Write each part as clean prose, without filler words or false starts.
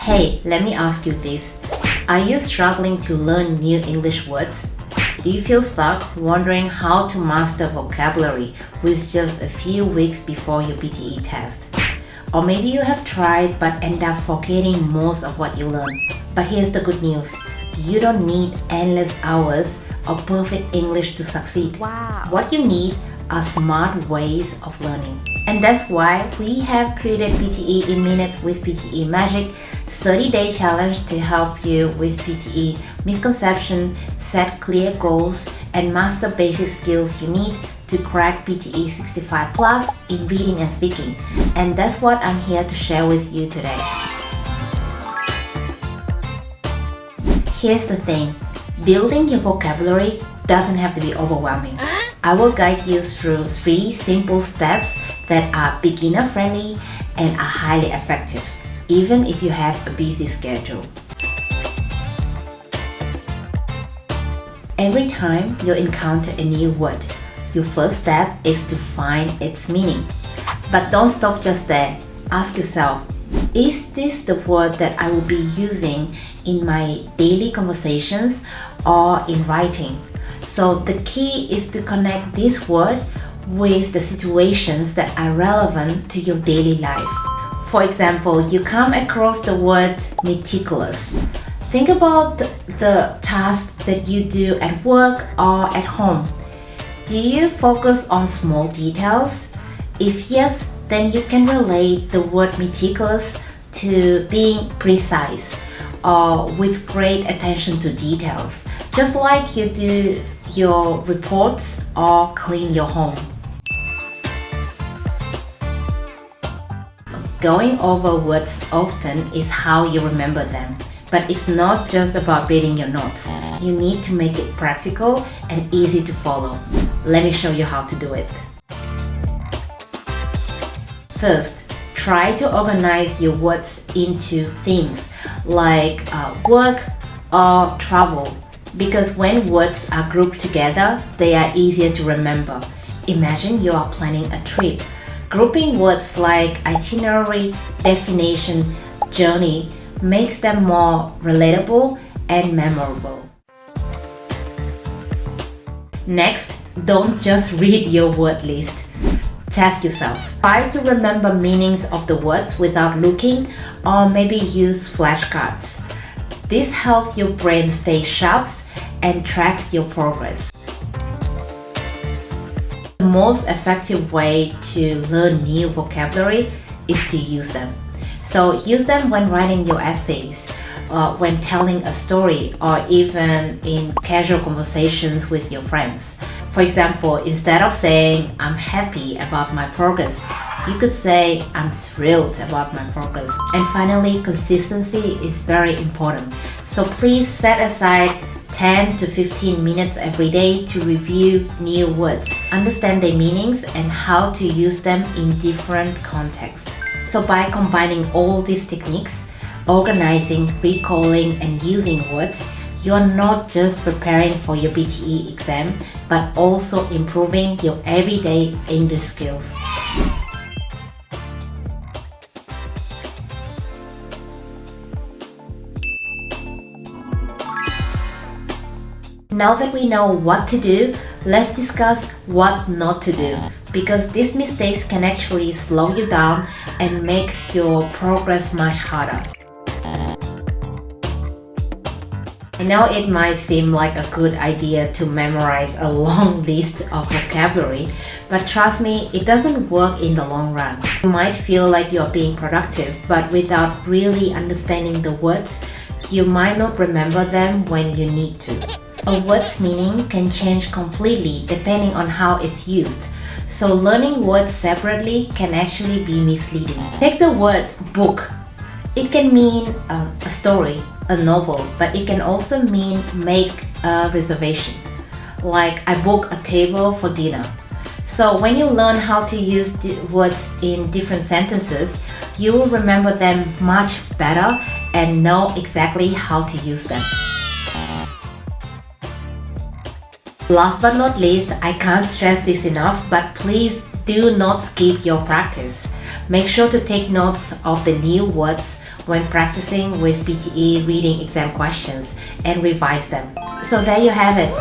Hey, let me ask you this. Are you struggling to learn new English words? Do you feel stuck, wondering how to master vocabulary with just a few weeks before your PTE test? Or maybe you have tried but end up forgetting most of what you learned. But here's the good news. You don't need endless hours of perfect English to succeed. Wow. What you need are smart ways of learning. And that's why we have created PTE in Minutes with PTE Magic 30-day challenge to help you with PTE misconception, set clear goals, and master basic skills you need to crack PTE 65 plus in reading and speaking. And that's what I'm here to share with you today. Here's the thing, building your vocabulary doesn't have to be overwhelming. I will guide you through 3 simple steps that are beginner friendly and are highly effective, even if you have a busy schedule. Every time you encounter a new word, your first step is to find its meaning. But don't stop just there. Ask yourself, is this the word that I will be using in my daily conversations or in writing? So the key is to connect this word with the situations that are relevant to your daily life. For example, you come across the word meticulous. Think about the task that you do at work or at home. Do you focus on small details? If yes, then you can relate the word meticulous to being precise or with great attention to details, just like you do your reports or clean your home. Going over words often is how you remember them, but it's not just about reading your notes. You need to make it practical and easy to follow. Let me show you how to do it. First, try to organize your words into themes like work or travel, because when words are grouped together, they are easier to remember. Imagine you are planning a trip. Grouping words like itinerary, destination, journey makes them more relatable and memorable. Next, don't just read your word list. Task yourself. Try to remember meanings of the words without looking, or maybe use flashcards. This helps your brain stay sharp and tracks your progress. The most effective way to learn new vocabulary is to use them. So use them when writing your essays, when telling a story, or even in casual conversations with your friends. For example, instead of saying, "I'm happy about my progress," you could say, "I'm thrilled about my progress." And finally, consistency is very important. So please set aside 10 to 15 minutes every day to review new words, understand their meanings, and how to use them in different contexts. So by combining all these techniques, organizing, recalling, and using words, you are not just preparing for your PTE exam, but also improving your everyday English skills. Now that we know what to do, let's discuss what not to do, because these mistakes can actually slow you down and makes your progress much harder. I know it might seem like a good idea to memorize a long list of vocabulary, but trust me, it doesn't work in the long run. You might feel like you're being productive, but without really understanding the words, you might not remember them when you need to. A word's meaning can change completely depending on how it's used, so learning words separately can actually be misleading. Take the word book. It can mean a story, a novel, but it can also mean make a reservation, like I book a table for dinner. So when you learn how to use the words in different sentences, you will remember them much better and know exactly how to use them. Last but not least, I can't stress this enough, but please do not skip your practice. Make sure to take notes of the new words when practicing with PTE reading exam questions and revise them. So there you have it.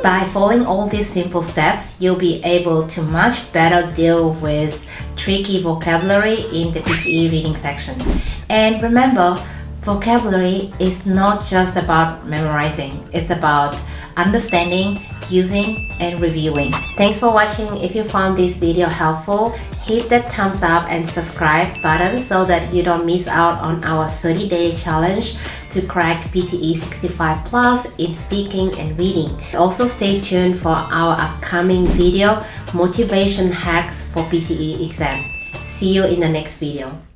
By following all these simple steps, you'll be able to much better deal with tricky vocabulary in the PTE reading section. And remember, vocabulary is not just about memorizing, it's about understanding, using, and reviewing. Thanks for watching. If you found this video helpful, hit that thumbs up and subscribe button so that you don't miss out on our 30-day challenge to crack PTE 65 plus in speaking and reading. Also stay tuned for our upcoming video, Motivation Hacks for PTE Exam. See you in the next video.